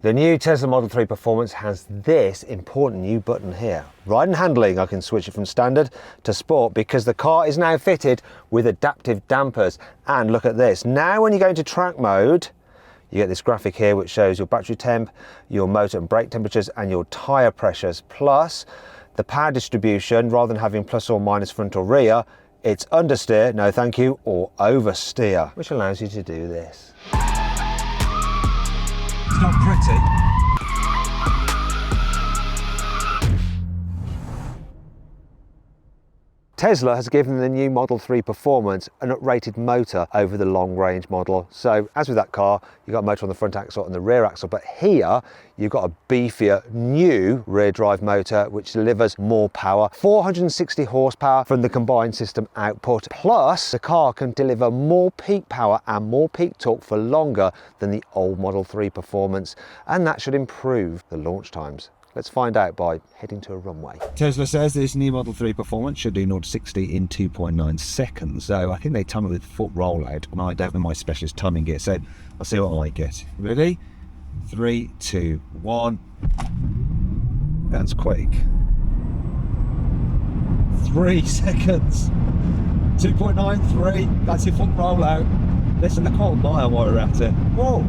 The new Tesla Model 3 Performance has this important new button here. Ride and handling, I can switch it from standard to sport because the car is now fitted with adaptive dampers. And look at this, now when you go into track mode, you get this graphic here which shows your battery temp, your motor and brake temperatures and your tyre pressures, plus the power distribution. Rather than having plus or minus front or rear, it's understeer, no thank you, or oversteer, which allows you to do this. It's not pretty. Tesla has given the new Model 3 Performance an uprated motor over the long-range model. So as with that car, you've got a motor on the front axle and the rear axle, but here you've got a beefier new rear drive motor which delivers more power, 460 horsepower from the combined system output. Plus, the car can deliver more peak power and more peak torque for longer than the old Model 3 Performance, and that should improve the launch times. Let's find out by heading to a runway. Tesla says this new Model 3 Performance should do 0 to 60 in 2.9 seconds. So I think they time it with foot rollout, and I don't have my specialist timing gear, so I'll see what I get. Ready? 3, 2, 1. That's quick. 3 seconds. 2.93. That's your foot rollout. Listen, I can't buy while we're at it. Whoa.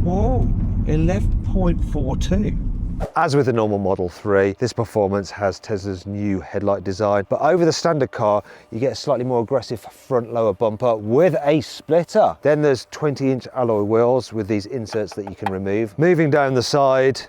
Whoa. 11.42. As with the normal Model 3, this Performance has Tesla's new headlight design, but over the standard car, you get a slightly more aggressive front lower bumper with a splitter. Then there's 20-inch alloy wheels with these inserts that you can remove. Moving down the side,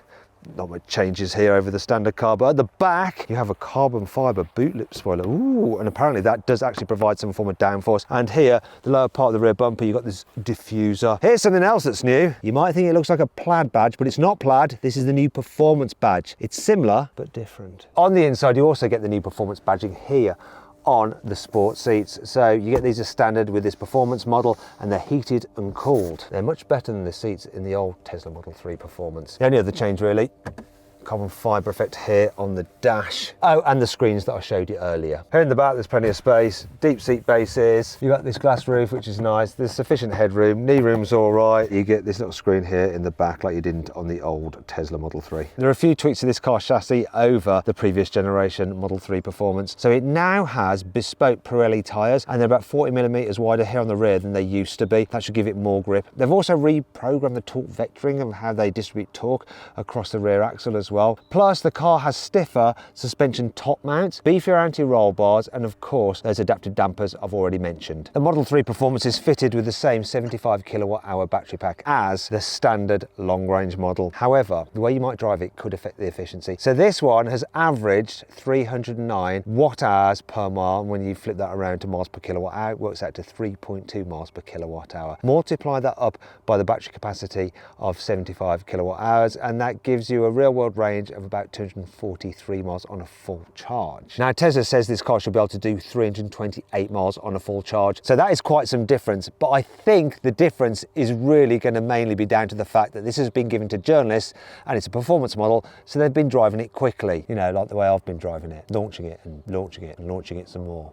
not much changes here over the standard car, but at the back you have a carbon fibre boot lip spoiler. Ooh, and apparently that does actually provide some form of downforce. And here, the lower part of the rear bumper, you've got this diffuser. Here's something else that's new. You might think it looks like a plaid badge, but it's not plaid. This is the new Performance badge. It's similar, but different. On the inside, you also get the new Performance badging here on the sport seats. So you get these as standard with this Performance model, and they're heated and cooled. They're much better than the seats in the old Tesla Model 3 Performance. The only other change really, carbon fibre effect here on the dash. Oh, and the screens that I showed you earlier. Here in the back, there's plenty of space, deep seat bases. You've got this glass roof, which is nice. There's sufficient headroom, knee room's all right. You get this little screen here in the back like you didn't on the old Tesla Model 3. There are a few tweaks to this car chassis over the previous generation Model 3 Performance. So it now has bespoke Pirelli tyres, and they're about 40mm wider here on the rear than they used to be. That should give it more grip. They've also reprogrammed the torque vectoring of how they distribute torque across the rear axle as well. Plus, the car has stiffer suspension top mounts, beefier anti-roll bars, and of course, those adaptive dampers I've already mentioned. The Model 3 Performance is fitted with the same 75 kilowatt-hour battery pack as the standard long-range model. However, the way you might drive it could affect the efficiency. So this one has averaged 309 watt-hours per mile. When you flip that around to miles per kilowatt-hour, it works out to 3.2 miles per kilowatt-hour. Multiply that up by the battery capacity of 75 kilowatt-hours, and that gives you a real-world range of about 243 miles on a full charge. Now, Tesla says this car should be able to do 328 miles on a full charge, so that is quite some difference, but I think the difference is really going to mainly be down to the fact that this has been given to journalists and it's a performance model, so they've been driving it quickly, you know, like the way I've been driving it, launching it and launching it and launching it some more.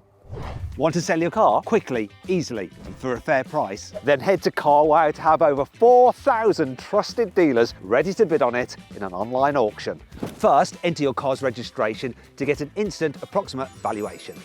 Want to sell your car quickly, easily, and for a fair price? Then head to Carwow to have over 4,000 trusted dealers ready to bid on it in an online auction. First, enter your car's registration to get an instant approximate valuation.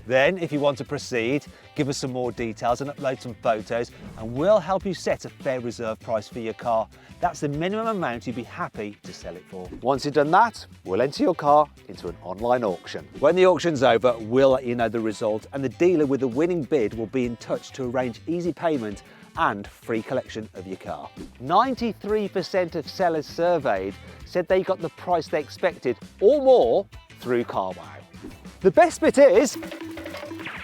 Then, if you want to proceed, give us some more details and upload some photos, and we'll help you set a fair reserve price for your car. That's the minimum amount you'd be happy to sell it for. Once you've done that, we'll enter your car into an online auction. When the auction's over, we'll let you know the result, and the dealer with the winning bid will be in touch to arrange easy payment and free collection of your car. 93% of sellers surveyed said they got the price they expected or more through Carwow. The best bit is,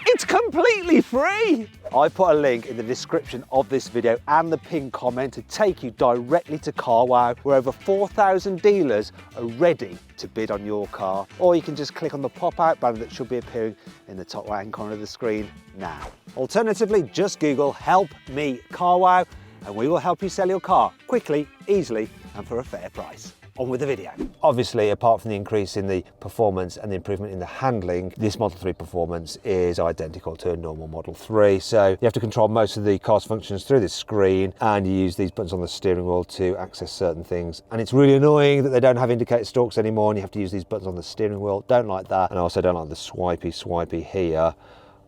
it's completely free! I put a link in the description of this video and the pinned comment to take you directly to Carwow, where over 4,000 dealers are ready to bid on your car. Or you can just click on the pop-out banner that should be appearing in the top right-hand corner of the screen now. Alternatively, just Google "Help Me Carwow" and we will help you sell your car quickly, easily, and for a fair price. on with the video. Obviously, apart from the increase in the performance and the improvement in the handling, this Model 3 performance is identical to a normal Model 3. So you have to control most of the car's functions through this screen, and you use these buttons on the steering wheel to access certain things. And it's really annoying that they don't have indicator stalks anymore and you have to use these buttons on the steering wheel. Don't like that. And I also don't like the swipey here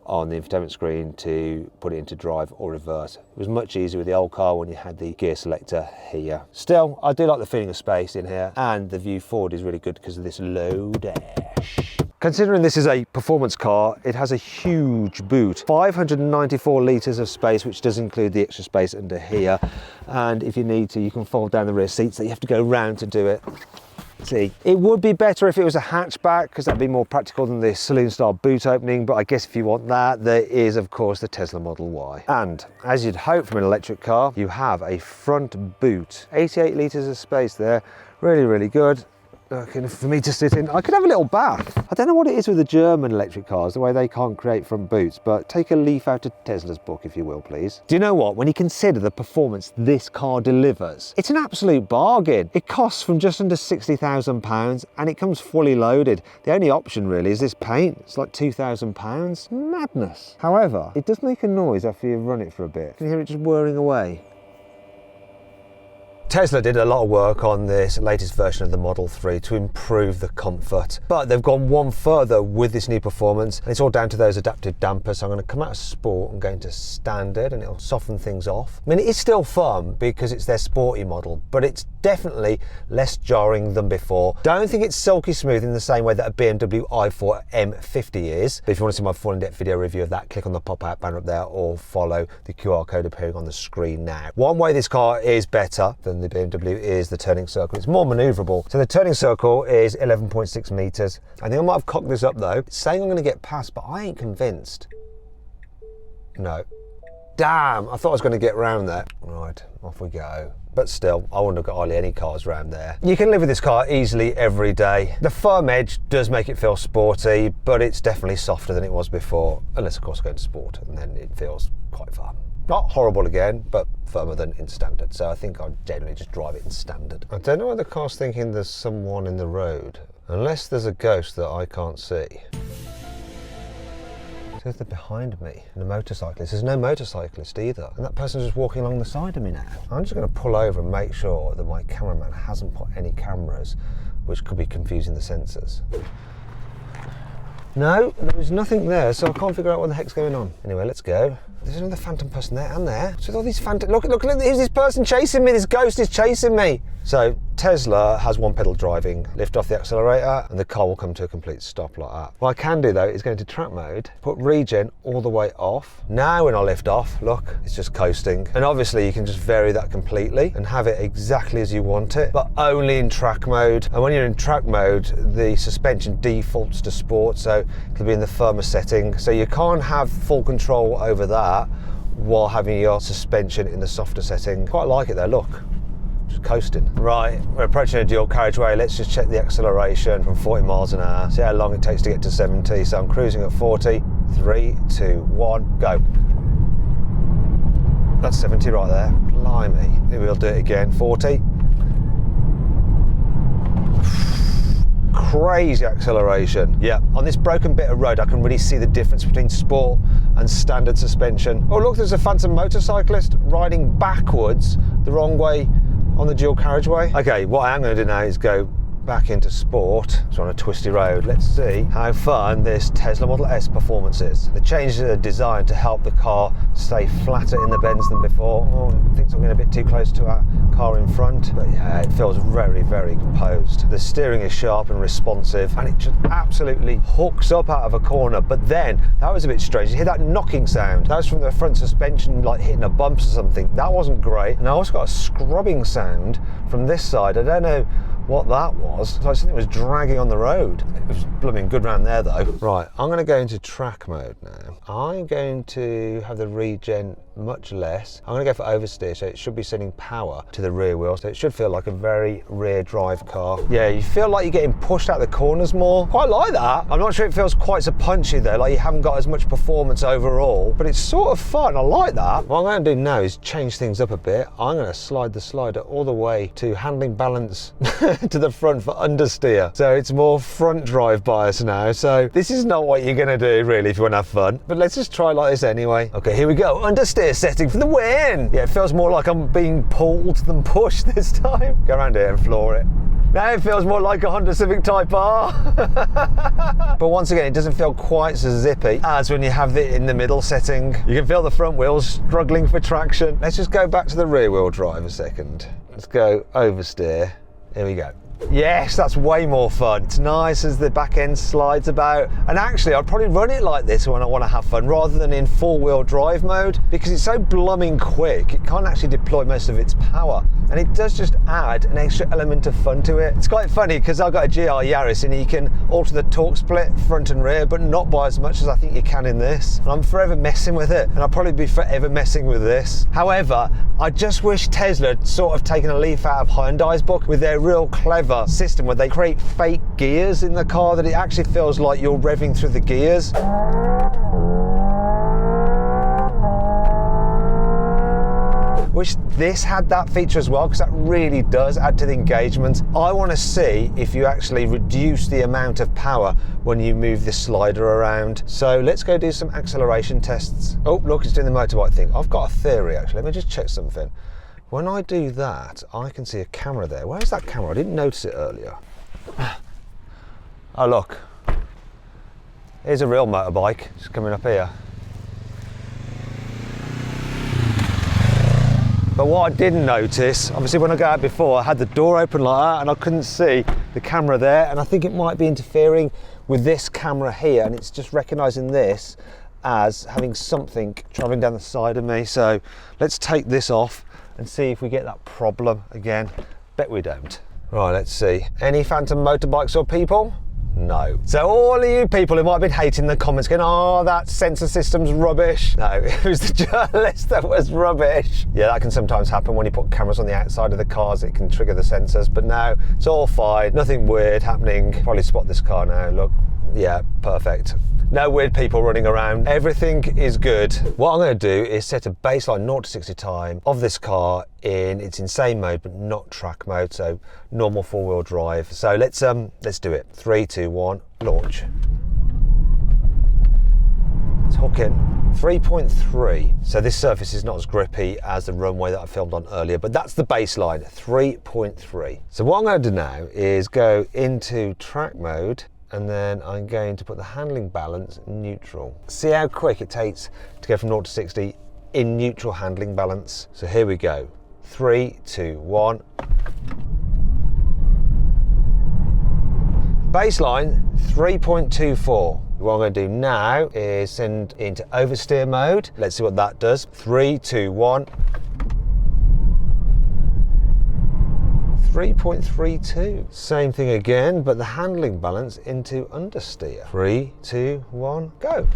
on the infotainment screen to put it into drive or reverse. It was much easier with the old car when you had the gear selector here. Still, I do like the feeling of space in here, and the view forward is really good because of this low dash. Considering this is a performance car, it has a huge boot. 594 litres of space, which does include the extra space under here. And if you need to, you can fold down the rear seats, so you have to go round to do it. See, it would be better if it was a hatchback because that'd be more practical than this saloon style boot opening, but I guess if you want that, there is of course the Tesla Model Y. And as you'd hope from an electric car, you have a front boot. 88 litres of space there, really good. For me to sit in, I could have a little bath. I don't know what it is with the German electric cars, the way they can't create front boots, but take a leaf out of Tesla's book if you will, please. Do you know what? When you consider the performance this car delivers, it's an absolute bargain. It costs from just under £60,000 and it comes fully loaded. The only option really is this paint. It's like £2,000. Madness. However, it does make a noise after you run it for a bit. Can you hear it just whirring away? Tesla did a lot of work on this latest version of the Model 3 to improve the comfort, but they've gone one further with this new performance, and it's all down to those adaptive dampers. So I'm going to come out of sport and go into standard, and it'll soften things off. I mean, it is still firm because it's their sporty model, but it's definitely less jarring than before. Don't think it's silky smooth in the same way that a BMW i4 M50 is. But if you want to see my full in-depth video review of that, click on the pop-out banner up there or follow the QR code appearing on the screen now. One way this car is better than the BMW is the turning circle. It's more manoeuvrable. So the turning circle is 11.6 meters. I think I might have cocked this up though. It's saying I'm going to get past, but I ain't convinced. No. Damn, I thought I was going to get round there. Right, off we go. But still, I wouldn't have got hardly any cars around there. You can live with this car easily every day. The firm edge does make it feel sporty, but it's definitely softer than it was before, unless of course I go into sport, and then it feels quite firm. Not horrible again, but firmer than in standard. So I think I'd generally just drive it in standard. I don't know why the car's thinking there's someone in the road, unless there's a ghost that I can't see. They're behind me, and a motorcyclist. There's no motorcyclist either, and that person's just walking along the side of me now. I'm just going to pull over and make sure that my cameraman hasn't put any cameras, which could be confusing the sensors. No, there was nothing there, so I can't figure out what the heck's going on. Anyway, let's go. There's another phantom person there, and there. So all these phantom. Look! Here's this person chasing me. This ghost is chasing me. So Tesla has one pedal driving. Lift off the accelerator, and the car will come to a complete stop like that. What I can do though is go into track mode, put regen all the way off. Now when I lift off, look, it's just coasting. And obviously you can just vary that completely and have it exactly as you want it, but only in track mode. And when you're in track mode, the suspension defaults to sport, so it'll be in the firmer setting. So you can't have full control over that while having your suspension in the softer setting. Quite like it though, look. Just coasting. Right, we're approaching a dual carriageway. Let's just check the acceleration from 40 miles an hour. See how long it takes to get to 70. So I'm cruising at 40. 3, 2, 1, go. That's 70 right there. Blimey. Maybe we'll do it again. 40. Crazy acceleration. Yeah, on this broken bit of road, I can really see the difference between sport and standard suspension. Oh look, there's a phantom motorcyclist riding backwards the wrong way on the dual carriageway. Okay, what I am going to do now is go back into sport. It's on a twisty road. Let's see how fun this Tesla Model S performance is. The changes are designed to help the car stay flatter in the bends than before. Oh, I think I'm getting a bit too close to our car in front, but yeah, it feels very composed. The steering is sharp and responsive, and it just absolutely hooks up out of a corner. But then that was a bit strange. You hear that knocking sound. That was from the front suspension, like hitting a bump or something. That wasn't great. And I also got a scrubbing sound from this side. I don't know what that was. So I think it was dragging on the road. It was blooming good round there though. Right, I'm going to go into track mode now. I'm going to have the regen much less. I'm gonna go for oversteer, so it should be sending power to the rear wheel, so it should feel like a very rear drive car. Yeah, you feel like you're getting pushed out the corners more. Quite like that. I'm not sure it feels quite so punchy though, like you haven't got as much performance overall, but it's sort of fun. I like that. What I'm gonna do now is change things up a bit. I'm gonna slide the slider all the way to handling balance to the front for understeer. So it's more front drive bias now. So this is not what you're gonna do really if you wanna have fun, but let's just try like this anyway. Okay, here we go. Understeer setting for the win. Yeah, it feels more like I'm being pulled than pushed this time. Go around here and floor it. Now it feels more like a Honda Civic Type R. But once again, it doesn't feel quite so zippy as when you have it in the middle setting. You can feel the front wheels struggling for traction. Let's just go back to the rear wheel drive a second. Let's go oversteer. Here we go. Yes, that's way more fun. It's nice as the back end slides about. And actually, I'd probably run it like this when I want to have fun rather than in four-wheel drive mode, because it's so blooming quick, it can't actually deploy most of its power. And it does just add an extra element of fun to it. It's quite funny because I've got a GR Yaris and you can alter the torque split front and rear, but not by as much as I think you can in this. And I'm forever messing with it, and I'll probably be forever messing with this. However, I just wish Tesla had sort of taken a leaf out of Hyundai's book with their real clever system where they create fake gears in the car that it actually feels like you're revving through the gears. Wish this had that feature as well, because that really does add to the engagement. I want to see if you actually reduce the amount of power when you move this slider around. So let's go do some acceleration tests. Oh, look, it's doing the motorbike thing. I've got a theory actually. Let me just check something. When I do that, I can see a camera there. Where's that camera? I didn't notice it earlier. Oh, look. Here's a real motorbike. It's coming up here. But what I didn't notice, obviously when I got out before, I had the door open like that and I couldn't see the camera there, and I think it might be interfering with this camera here, and it's just recognising this as having something travelling down the side of me. So let's take this off and see if we get that problem again. Bet we don't. Right, let's see. Any phantom motorbikes or people? No. So all of you people who might have been hating the comments going, oh, that sensor system's rubbish. No, it was the journalist that was rubbish. Yeah, that can sometimes happen when you put cameras on the outside of the cars. It can trigger the sensors, but no, it's all fine. Nothing weird happening. Probably spot this car now, look. Yeah, perfect. No weird people running around. Everything is good. What I'm going to do is set a baseline 0 to 60 time of this car in its insane mode, but not track mode, so normal four-wheel drive. So let's do it. 3, 2, 1, launch. Let's hook in. 3.3. So this surface is not as grippy as the runway that I filmed on earlier, but that's the baseline, 3.3. So what I'm going to do now is go into track mode, and then I'm going to put the handling balance neutral. See how quick it takes to go from 0 to 60 in neutral handling balance. So here we go. 3, 2, 1. Baseline 3.24. What I'm going to do now is send into oversteer mode. Let's see what that does. 3, 2, 1. 3.32. Same thing again, but the handling balance into understeer. 3, 2, 1, go.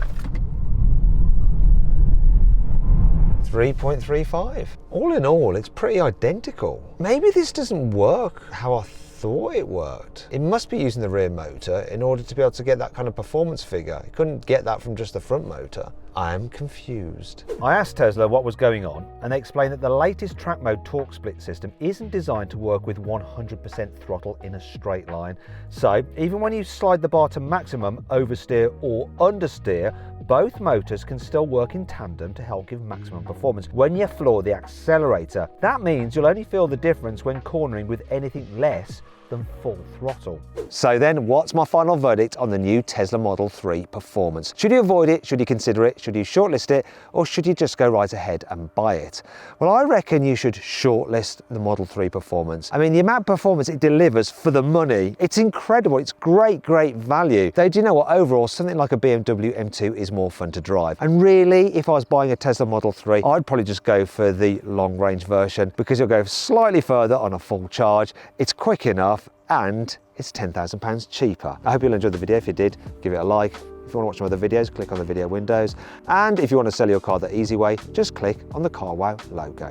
3.35. All in all, it's pretty identical. Maybe this doesn't work how I thought it worked. It must be using the rear motor in order to be able to get that kind of performance figure. You couldn't get that from just the front motor. I am confused. I asked Tesla what was going on, and they explained that the latest track mode torque split system isn't designed to work with 100% throttle in a straight line. So even when you slide the bar to maximum, oversteer or understeer, both motors can still work in tandem to help give maximum performance when you floor the accelerator. That means you'll only feel the difference when cornering with anything less than full throttle. So then, what's my final verdict on the new Tesla Model 3 Performance? Should you avoid it? Should you consider it? Should you shortlist it? Or should you just go right ahead and buy it? Well, I reckon you should shortlist the Model 3 Performance. I mean, the amount of performance it delivers for the money, it's incredible. It's great value. Though, do you know what? Overall, something like a BMW M2 is more fun to drive. And really, if I was buying a Tesla Model 3, I'd probably just go for the long range version because you'll go slightly further on a full charge. It's quick enough, and it's £10,000 cheaper. I hope you'll enjoy the video. If you did, give it a like. If you want to watch some other videos, click on the video windows. And if you want to sell your car the easy way, just click on the CarWow logo.